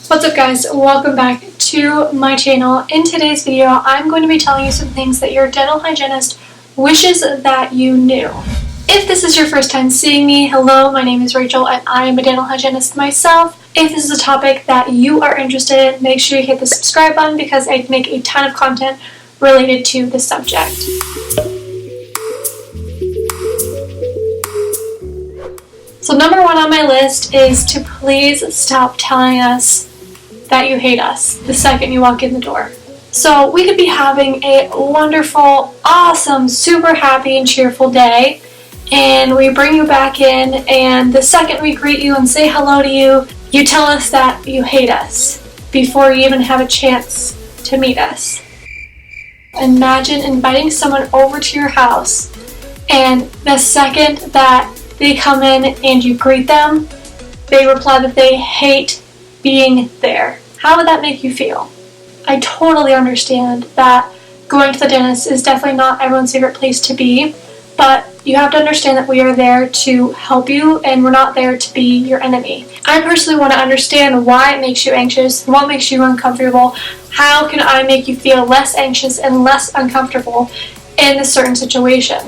What's up guys, welcome back to my channel. In today's video, I'm going to be telling you some things that your dental hygienist wishes that you knew. If this is your first time seeing me, hello, my name is Rachel and I am a dental hygienist myself. If this is a topic that you are interested in, make sure you hit the subscribe button because I make a ton of content related to the subject. So number one on my list is to please stop telling us that you hate us the second you walk in the door. So we could be having a wonderful, awesome, super happy and cheerful day, and we bring you back in, and the second we greet you and say hello to you, you tell us that you hate us before you even have a chance to meet us. Imagine inviting someone over to your house, and the second that they come in and you greet them, they reply that they hate being there. How would that make you feel? I totally understand that going to the dentist is definitely not everyone's favorite place to be, but you have to understand that we are there to help you and we're not there to be your enemy. I personally want to understand why it makes you anxious, what makes you uncomfortable, how can I make you feel less anxious and less uncomfortable in a certain situation.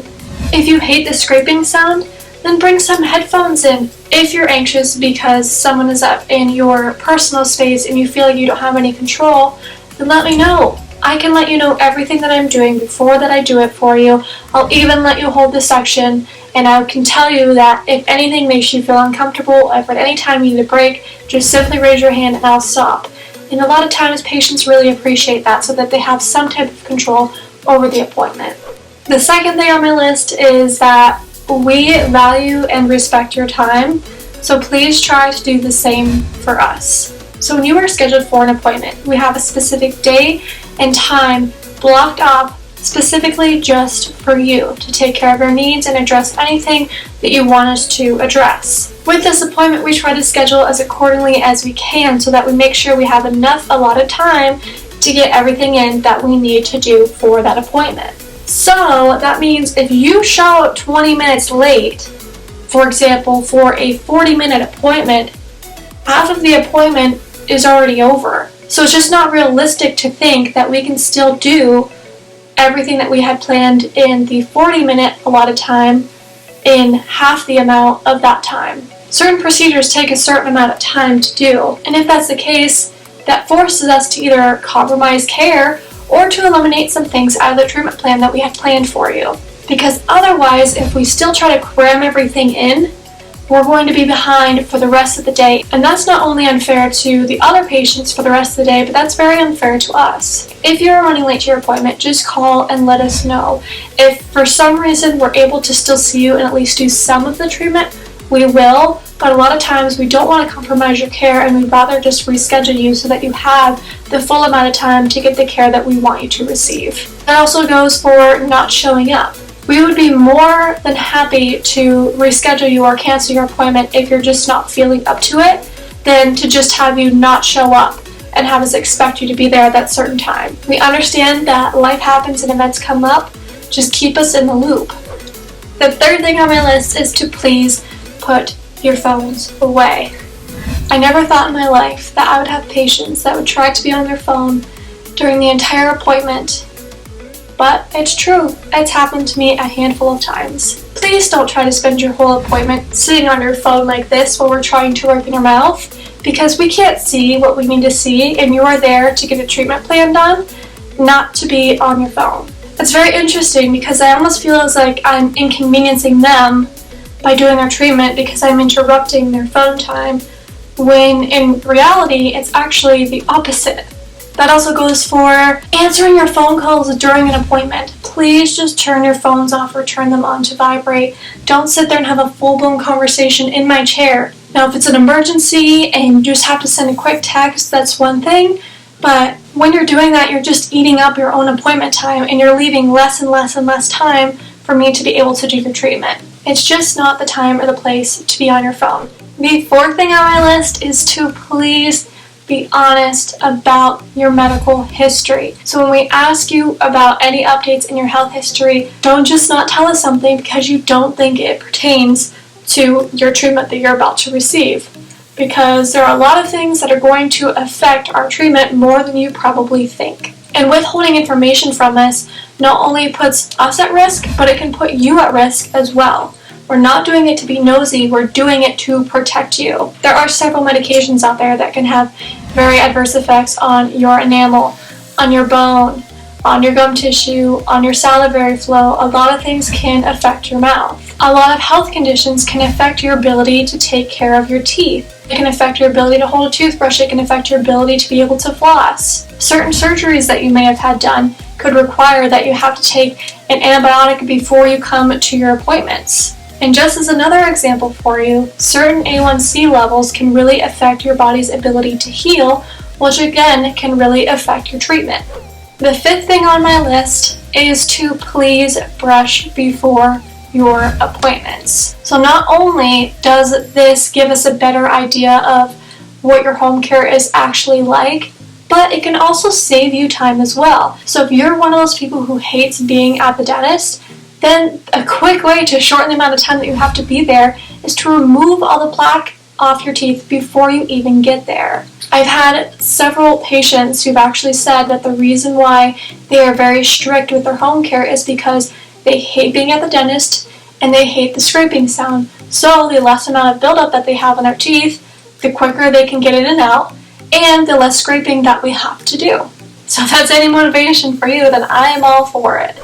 If you hate the scraping sound, then bring some headphones in. If you're anxious because someone is up in your personal space and you feel like you don't have any control, then let me know. I can let you know everything that I'm doing before that I do it for you. I'll even let you hold the section, and I can tell you that if anything makes you feel uncomfortable, if at any time you need a break, just simply raise your hand and I'll stop. And a lot of times patients really appreciate that so that they have some type of control over the appointment. The second thing on my list is that we value and respect your time, so please try to do the same for us. So when you are scheduled for an appointment, we have a specific day and time blocked off specifically just for you to take care of your needs and address anything that you want us to address. With this appointment, we try to schedule as accordingly as we can so that we make sure we have enough allotted time to get everything in that we need to do for that appointment. So that means if you show up 20 minutes late, for example, for a 40-minute appointment, half of the appointment is already over. So it's just not realistic to think that we can still do everything that we had planned in the 40-minute allotted time in half the amount of that time. Certain procedures take a certain amount of time to do, and if that's the case, that forces us to either compromise care or to eliminate some things out of the treatment plan that we had planned for you. Because otherwise, if we still try to cram everything in, we're going to be behind for the rest of the day. And that's not only unfair to the other patients for the rest of the day, but that's very unfair to us. If you're running late to your appointment, just call and let us know. If for some reason we're able to still see you and at least do some of the treatment, we will, but a lot of times we don't want to compromise your care and we'd rather just reschedule you so that you have the full amount of time to get the care that we want you to receive. That also goes for not showing up. We would be more than happy to reschedule you or cancel your appointment if you're just not feeling up to it, than to just have you not show up and have us expect you to be there at that certain time. We understand that life happens and events come up. Just keep us in the loop. The third thing on my list is to please put your phones away. I never thought in my life that I would have patients that would try to be on their phone during the entire appointment, but it's true. It's happened to me a handful of times. Please don't try to spend your whole appointment sitting on your phone like this while we're trying to work in your mouth, because we can't see what we need to see and you are there to get a treatment plan done, not to be on your phone. It's very interesting because I almost feel as like I'm inconveniencing them by doing our treatment because I'm interrupting their phone time, when in reality it's actually the opposite. That also goes for answering your phone calls during an appointment. Please just turn your phones off or turn them on to vibrate. Don't sit there and have a full-blown conversation in my chair. Now if it's an emergency and you just have to send a quick text, that's one thing, but when you're doing that, you're just eating up your own appointment time and you're leaving less and less and less time for me to be able to do the treatment. It's just not the time or the place to be on your phone. The fourth thing on my list is to please be honest about your medical history. So when we ask you about any updates in your health history, don't just not tell us something because you don't think it pertains to your treatment that you're about to receive. because there are a lot of things that are going to affect our treatment more than you probably think. And withholding information from us not only puts us at risk, but it can put you at risk as well. We're not doing it to be nosy, we're doing it to protect you. There are several medications out there that can have very adverse effects on your enamel, on your bone, on your gum tissue, on your salivary flow. A lot of things can affect your mouth. A lot of health conditions can affect your ability to take care of your teeth. It can affect your ability to hold a toothbrush. It can affect your ability to be able to floss. Certain surgeries that you may have had done could require that you have to take an antibiotic before you come to your appointments. And just as another example for you, certain A1C levels can really affect your body's ability to heal, which again can really affect your treatment. The fifth thing on my list is to please brush before your appointments. So not only does this give us a better idea of what your home care is actually like, but it can also save you time as well. So if you're one of those people who hates being at the dentist, then a quick way to shorten the amount of time that you have to be there is to remove all the plaque off your teeth before you even get there. I've had several patients who've actually said that the reason why they are very strict with their home care is because they hate being at the dentist and they hate the scraping sound. So the less amount of buildup that they have on their teeth, the quicker they can get in and out, and the less scraping that we have to do. So if that's any motivation for you, then I am all for it.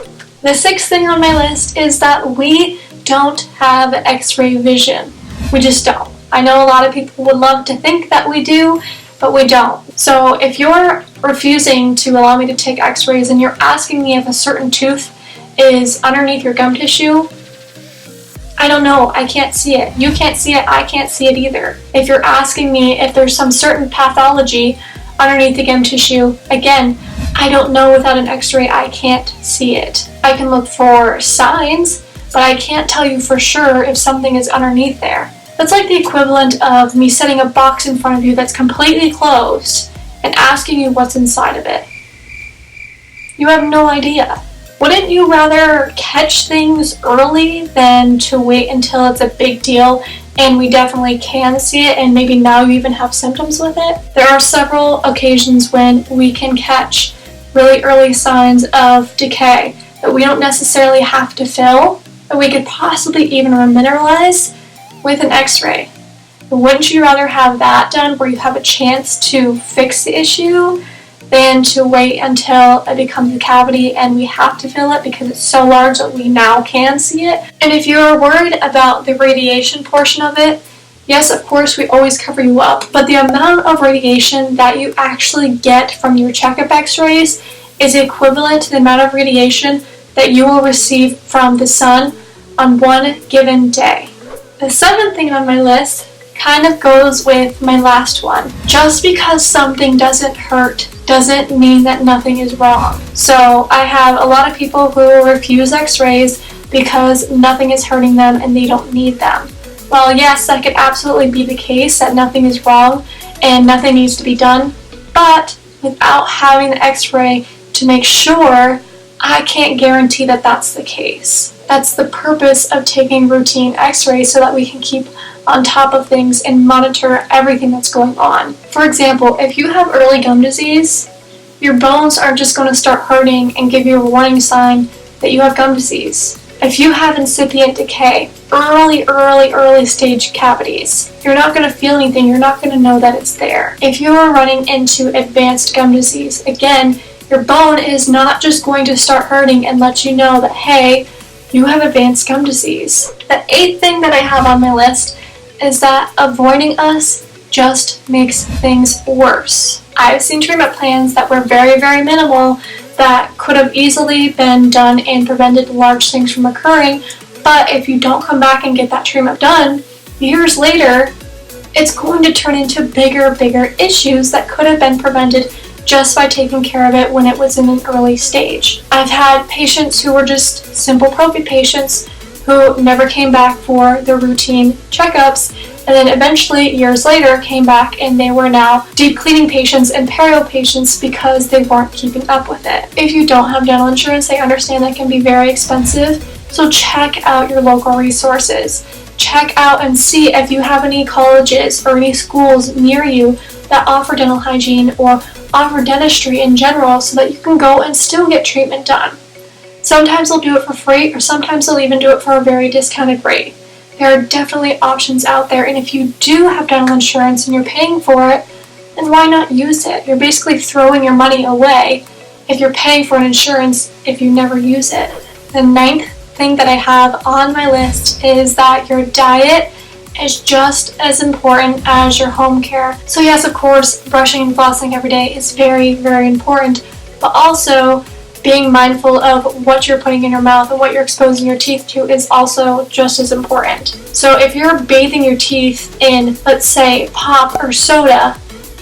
The sixth thing on my list is that we don't have X-ray vision. We just don't. I know a lot of people would love to think that we do, but we don't. So if you're refusing to allow me to take X-rays and you're asking me if a certain tooth is underneath your gum tissue, I don't know. I can't see it. You can't see it. I can't see it either. If you're asking me if there's some certain pathology underneath the gum tissue, again, I don't know. Without an X-ray, I can't see it. I can look for signs, but I can't tell you for sure if something is underneath there. That's like the equivalent of me setting a box in front of you that's completely closed and asking you what's inside of it. You have no idea. Wouldn't you rather catch things early than to wait until it's a big deal and we definitely can see it and maybe now you even have symptoms with it? There are several occasions when we can catch really early signs of decay that we don't necessarily have to fill, that we could possibly even remineralize with an X-ray. Wouldn't you rather have that done where you have a chance to fix the issue than to wait until it becomes a cavity and we have to fill it because it's so large that we now can see it? And if you're worried about the radiation portion of it, yes, of course, we always cover you up, but the amount of radiation that you actually get from your checkup X-rays is equivalent to the amount of radiation that you will receive from the sun on one given day. The seventh thing on my list kind of goes with my last one. Just because something doesn't hurt doesn't mean that nothing is wrong. So I have a lot of people who refuse X-rays because nothing is hurting them and they don't need them. Well, yes, that could absolutely be the case, that nothing is wrong and nothing needs to be done, but without having the X-ray to make sure, I can't guarantee that that's the case. That's the purpose of taking routine X-rays, so that we can keep on top of things and monitor everything that's going on. For example, if you have early gum disease, your bones aren't just going to start hurting and give you a warning sign that you have gum disease. If you have incipient decay, early stage cavities, you're not going to feel anything, you're not going to know that it's there. If you're running into advanced gum disease, again, your bone is not just going to start hurting and let you know that, hey, you have advanced gum disease. The eighth thing that I have on my list is that avoiding us just makes things worse. I've seen treatment plans that were very, very minimal that could have easily been done and prevented large things from occurring, but if you don't come back and get that treatment done, years later, it's going to turn into bigger issues that could have been prevented just by taking care of it when it was in an early stage. I've had patients who were just simple prophy patients who never came back for their routine checkups, and then eventually, years later, came back and they were now deep cleaning patients and perio patients because they weren't keeping up with it. If you don't have dental insurance, I understand that can be very expensive, so check out your local resources. check out and see if you have any colleges or any schools near you that offer dental hygiene or offer dentistry in general so that you can go and still get treatment done. Sometimes they'll do it for free, or sometimes they'll even do it for a very discounted rate. There are definitely options out there, and if you do have dental insurance and you're paying for it, then why not use it? You're basically throwing your money away if you're paying for an insurance if you never use it. The 9th thing that I have on my list is that your diet is just as important as your home care. So yes, of course, brushing and flossing every day is very, very important, but also being mindful of what you're putting in your mouth and what you're exposing your teeth to is also just as important. So if you're bathing your teeth in, let's say, pop or soda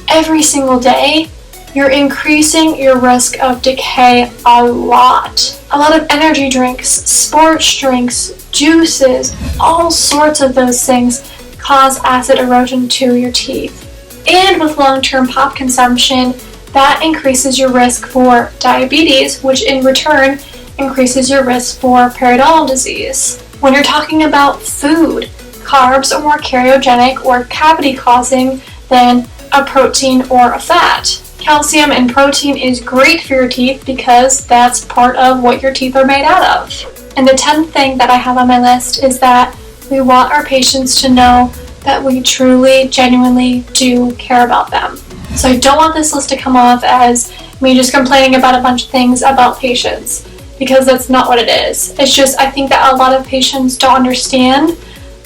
every single day, you're increasing your risk of decay a lot. A lot of energy drinks, sports drinks, juices, all sorts of those things cause acid erosion to your teeth. And with long-term pop consumption, that increases your risk for diabetes, which in return increases your risk for periodontal disease. When you're talking about food, carbs are more cariogenic or cavity-causing than a protein or a fat. Calcium and protein is great for your teeth because that's part of what your teeth are made out of. And the 10th thing that I have on my list is that we want our patients to know that we truly, genuinely do care about them. So I don't want this list to come off as me just complaining about a bunch of things about patients, because that's not what it is. It's just, I think that a lot of patients don't understand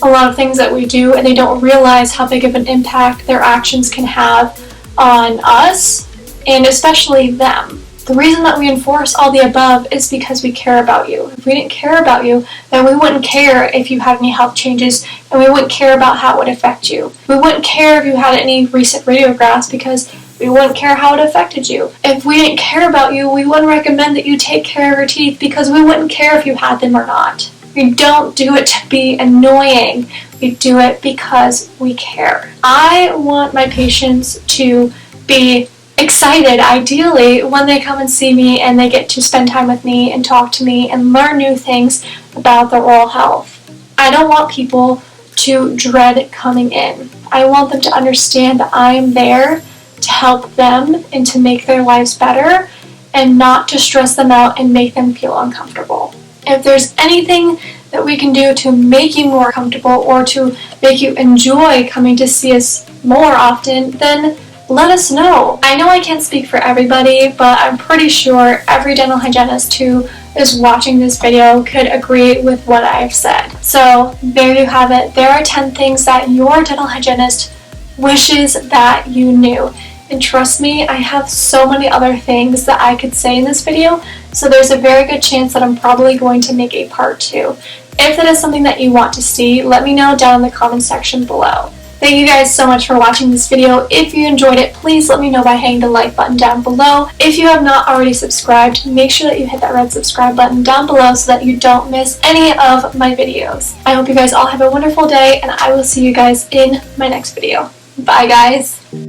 a lot of things that we do, and they don't realize how big of an impact their actions can have on us, and especially them. The reason that we enforce all the above is because we care about you. If we didn't care about you, then we wouldn't care if you had any health changes, and we wouldn't care about how it would affect you. We wouldn't care if you had any recent radiographs because we wouldn't care how it affected you. If we didn't care about you, we wouldn't recommend that you take care of your teeth because we wouldn't care if you had them or not. We don't do it to be annoying. We do it because we care. I want my patients to be excited, ideally, when they come and see me and they get to spend time with me and talk to me and learn new things about their oral health. I don't want people to dread coming in. I want them to understand that I am there to help them and to make their lives better and not to stress them out and make them feel uncomfortable. If there's anything that we can do to make you more comfortable or to make you enjoy coming to see us more often, then let us know. I know I can't speak for everybody, but I'm pretty sure every dental hygienist who is watching this video could agree with what I've said. So there you have it. There are 10 things that your dental hygienist wishes that you knew. And trust me, I have so many other things that I could say in this video, so there's a very good chance that I'm probably going to make a part 2. If that is something that you want to see, let me know down in the comment section below. Thank you guys so much for watching this video. If you enjoyed it, please let me know by hitting the like button down below. If you have not already subscribed, make sure that you hit that red subscribe button down below so that you don't miss any of my videos. I hope you guys all have a wonderful day, and I will see you guys in my next video. Bye guys!